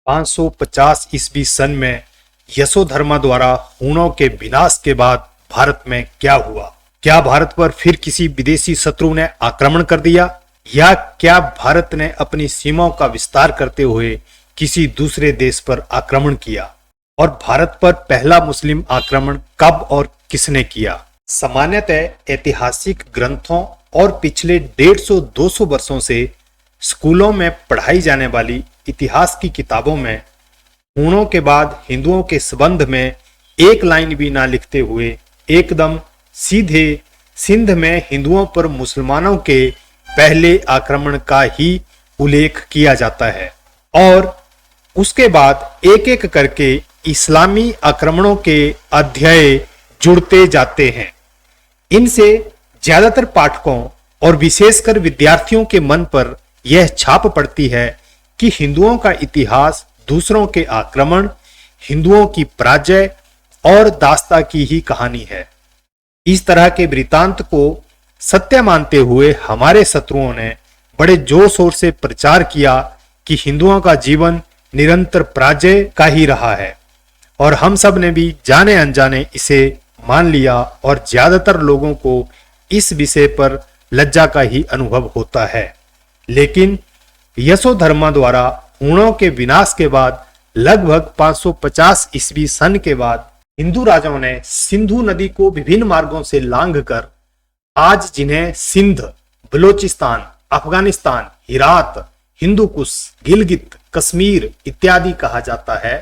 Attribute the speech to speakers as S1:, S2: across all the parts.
S1: 550 ईस्वी सन में यशोधर्मा द्वारा हूणों के विनाश के बाद भारत में क्या हुआ? क्या भारत पर फिर किसी विदेशी शत्रु ने आक्रमण कर दिया, या क्या भारत ने अपनी सीमाओं का विस्तार करते हुए किसी दूसरे देश पर आक्रमण किया? और भारत पर पहला मुस्लिम आक्रमण कब और किसने किया? सामान्यतः ऐतिहासिक ग्रंथों और पिछले 150-200 वर्षों से स्कूलों में पढ़ाई जाने वाली इतिहास की किताबों में हूणों के बाद हिंदुओं के संबंध में एक लाइन भी ना लिखते हुए एकदम सीधे सिंध में हिंदुओं पर मुसलमानों के पहले आक्रमण का ही उल्लेख किया जाता है, और उसके बाद एक एक करके इस्लामी आक्रमणों के अध्याय जुड़ते जाते हैं। इनसे ज्यादातर पाठकों और विशेषकर विद्यार्थियों के मन पर यह छाप पड़ती है कि हिंदुओं का इतिहास दूसरों के आक्रमण, हिंदुओं की पराजय और दास्ता की ही कहानी है। इस तरह के वृतांत को सत्य मानते हुए हमारे शत्रुओं ने बड़े जोर शोर से प्रचार किया कि हिंदुओं का जीवन निरंतर पराजय का ही रहा है, और हम सब ने भी जाने अनजाने इसे मान लिया, और ज्यादातर लोगों को इस विषय पर लज्जा का ही अनुभव होता है। लेकिन यशोधर्मा द्वारा हूणों के विनाश के बाद लगभग 550 ईस्वी सन के बाद हिंदू राजाओं ने सिंधु नदी को विभिन्न मार्गों से लांघकर आज जिन्हें सिंध, बलोचिस्तान, अफगानिस्तान, हिरात, हिंदू कुश, गिलगित, कश्मीर इत्यादि कहा जाता है,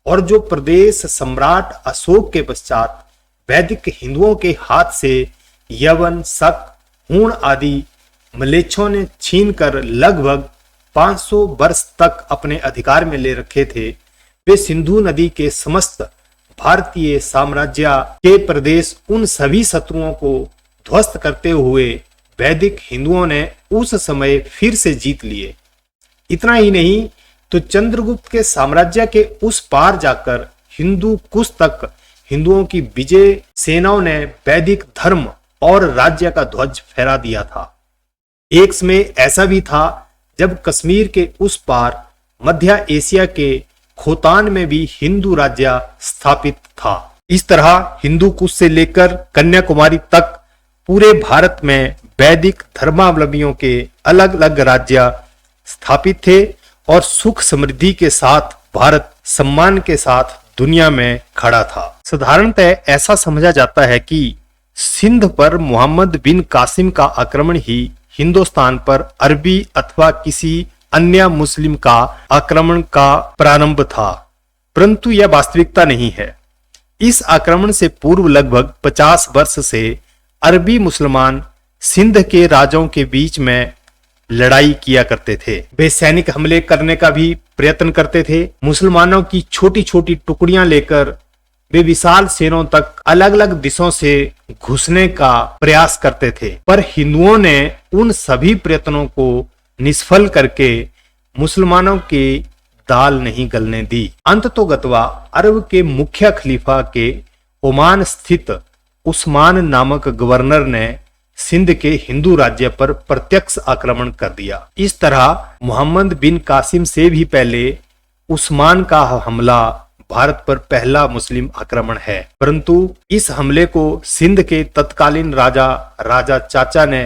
S1: और जो प्रदेश सम्राट अशोक के पश्चात वैदिक हिंदुओं के हाथ से यवन, शक, हूण आदि मलेच्छों ने छीनकर लगभग 500 वर्ष तक अपने अधिकार में ले रखे थे, वे सिंधु नदी के समस्त भारतीय साम्राज्य के प्रदेश उन सभी शत्रुओं को ध्वस्त करते हुए वैदिक हिंदुओं ने उस समय फिर से जीत लिए। इतना ही नहीं तो चंद्रगुप्त के साम्राज्य के उस पार जाकर हिंदू कुश तक हिंदुओं की विजय सेनाओं ने वैदिक धर्म और राज्य का ध्वज फहरा दिया था। एक समय ऐसा भी था जब कश्मीर के उस पार मध्य एशिया के खोतान में भी हिंदू राज्य स्थापित था। इस तरह हिंदू कुश से लेकर कन्याकुमारी तक पूरे भारत में वैदिक धर्मावलंबियों के अलग अलग राज्य स्थापित थे, और सुख समृद्धि के साथ भारत सम्मान के साथ दुनिया में खड़ा था। साधारणतः ऐसा समझा जाता है कि सिंध पर मोहम्मद बिन कासिम का आक्रमण ही हिंदुस्तान पर अरबी अथवा किसी अन्य मुस्लिम का आक्रमण का प्रारंभ था, परंतु यह वास्तविकता नहीं है। इस आक्रमण से पूर्व लगभग 50 वर्ष से अरबी मुसलमान सिंध के राजाओं के बीच में लड़ाई किया करते थे। वे सैनिक हमले करने का भी प्रयत्न करते थे। मुसलमानों की छोटी छोटी टुकड़ियां लेकर वे विशाल सेनाओं तक अलग अलग दिशों से घुसने का प्रयास करते थे, पर हिंदुओं ने उन सभी प्रयत्नों को निष्फल करके मुसलमानों की दाल नहीं गलने दी। अंततोगत्वा अरब के मुख्य खलीफा के ओमान स्थित उस्मान नामक गवर्नर ने सिंध के हिंदू राज्य पर प्रत्यक्ष आक्रमण कर दिया। इस तरह मोहम्मद बिन कासिम से भी पहले उस्मान का हमला भारत पर पहला मुस्लिम आक्रमण है, परंतु इस हमले को सिंध के तत्कालीन राजा चाचा ने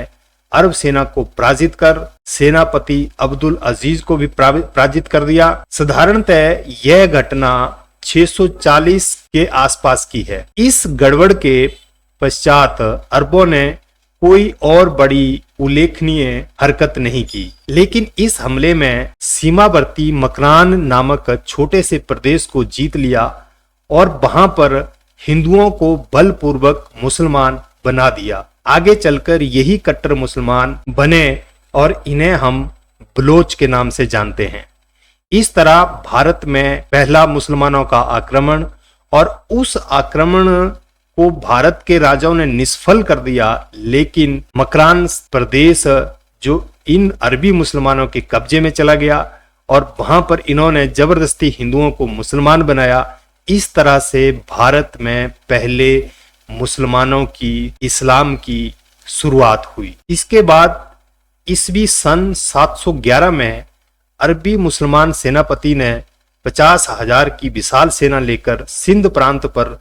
S1: अरब सेना को पराजित कर सेनापति अब्दुल अजीज को भी पराजित कर दिया। साधारणतः यह घटना 640 के आसपास की है। इस गड़बड़ के पश्चात अरबों ने कोई और बड़ी उल्लेखनीय हरकत नहीं की, लेकिन इस हमले में सीमावर्ती मकरान नामक छोटे से प्रदेश को जीत लिया और वहां पर हिंदुओं को बलपूर्वक मुसलमान बना दिया। आगे चलकर यही कट्टर मुसलमान बने और इन्हें हम बलोच के नाम से जानते हैं। इस तरह भारत में पहला मुसलमानों का आक्रमण, और उस आक्रमण को भारत के राजाओं ने निष्फल कर दिया, लेकिन मकरान प्रदेश जो इन अरबी मुसलमानों के कब्जे में चला गया और वहां पर इन्होंने जबरदस्ती हिंदुओं को मुसलमान बनाया। इस तरह से भारत में पहले मुसलमानों की इस्लाम की शुरुआत हुई। इसके बाद ईस्वी सन 711 में अरबी मुसलमान सेनापति ने 50,000 की विशाल सेना लेकर सिंध प्रांत पर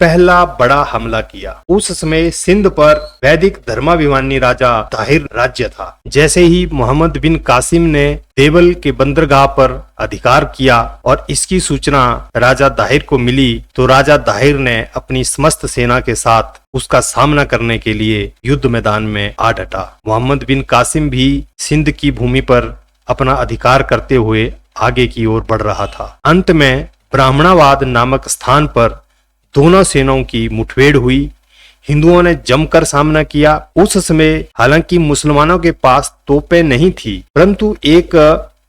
S1: पहला बड़ा हमला किया। उस समय सिंध पर वैदिक धर्माभिमानी राजा दाहिर राज्य था। जैसे ही मोहम्मद बिन कासिम ने देवल के बंदरगाह पर अधिकार किया और इसकी सूचना राजा दाहिर को मिली, तो राजा दाहिर ने अपनी समस्त सेना के साथ उसका सामना करने के लिए युद्ध मैदान में आ डटा। मोहम्मद बिन कासिम भी सिंध की भूमि पर अपना अधिकार करते हुए आगे की ओर बढ़ रहा था। अंत में ब्राह्मणाबाद नामक स्थान पर दोनों सेनाओं की मुठभेड़ हुई। हिंदुओं ने जमकर सामना किया। उस समय हालांकि मुसलमानों के पास तोपें नहीं थी, परंतु एक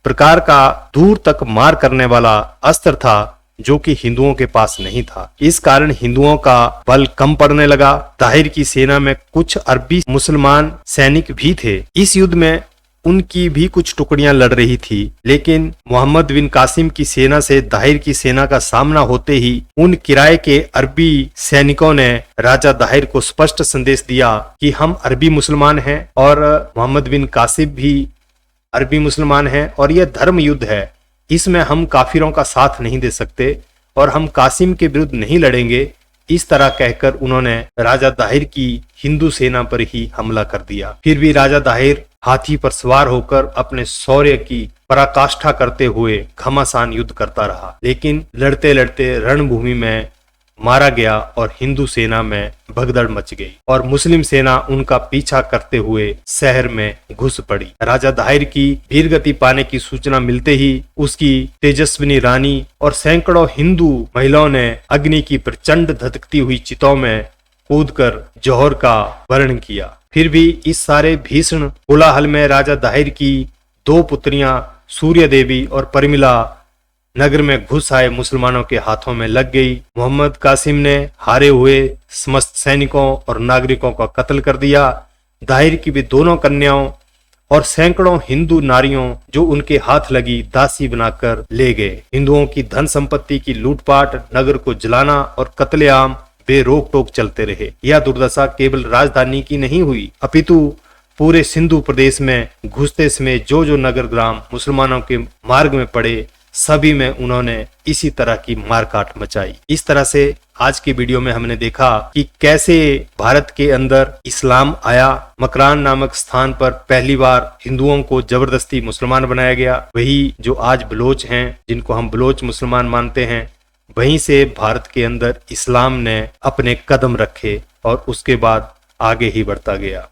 S1: प्रकार का दूर तक मार करने वाला अस्त्र था जो कि हिंदुओं के पास नहीं था। इस कारण हिंदुओं का बल कम पड़ने लगा। ताहिर की सेना में कुछ अरबी मुसलमान सैनिक भी थे। इस युद्ध में उनकी भी कुछ टुकड़ियां लड़ रही थी, लेकिन मोहम्मद बिन कासिम की सेना से दाहिर की सेना का सामना होते ही उन किराए के अरबी सैनिकों ने राजा दाहिर को स्पष्ट संदेश दिया कि हम अरबी मुसलमान हैं और मोहम्मद बिन कासिम भी अरबी मुसलमान हैं और यह धर्म युद्ध है, इसमें हम काफिरों का साथ नहीं दे सकते और हम कासिम के विरुद्ध नहीं लड़ेंगे। इस तरह कहकर उन्होंने राजा दाहिर की हिंदू सेना पर ही हमला कर दिया। फिर भी राजा दाहिर हाथी पर सवार होकर अपने शौर्य की पराकाष्ठा करते हुए घमासान युद्ध करता रहा, लेकिन लड़ते लड़ते रणभूमि में मारा गया और हिंदू सेना में भगदड़ मच गई और मुस्लिम सेना उनका पीछा करते हुए शहर में घुस पड़ी। राजा दाहिर की वीरगति पाने की सूचना मिलते ही उसकी तेजस्विनी रानी और सैकड़ों हिंदू महिलाओं ने अग्नि की प्रचंड धधकती हुई चिताओं में कूदकर जौहर का वर्ण किया। फिर भी इस सारे भीषण कोलाहल में राजा दाहिर की दो पुत्रियां सूर्य देवी और परिमिला नगर में घुस आए मुसलमानों के हाथों में लग गई। मोहम्मद कासिम ने हारे हुए समस्त सैनिकों और नागरिकों का कत्ल कर दिया। दाहिर की भी दोनों कन्याओं और सैकड़ों हिंदू नारियों जो उनके हाथ लगी दासी बनाकर ले गए। हिंदुओं की धन संपत्ति की लूटपाट, नगर को जलाना और कत्लेआम बेरोक टोक चलते रहे। यह दुर्दशा केवल राजधानी की नहीं हुई, अपितु पूरे सिंधु प्रदेश में घुसते समय जो जो नगर ग्राम मुसलमानों के मार्ग में पड़े, सभी में उन्होंने इसी तरह की मारकाट मचाई। इस तरह से आज की वीडियो में हमने देखा कि कैसे भारत के अंदर इस्लाम आया। मकरान नामक स्थान पर पहली बार हिंदुओं को जबरदस्ती मुसलमान बनाया गया। वही जो आज बलोच हैं, जिनको हम बलोच मुसलमान मानते हैं, वहीं से भारत के अंदर इस्लाम ने अपने कदम रखे और उसके बाद आगे ही बढ़ता गया।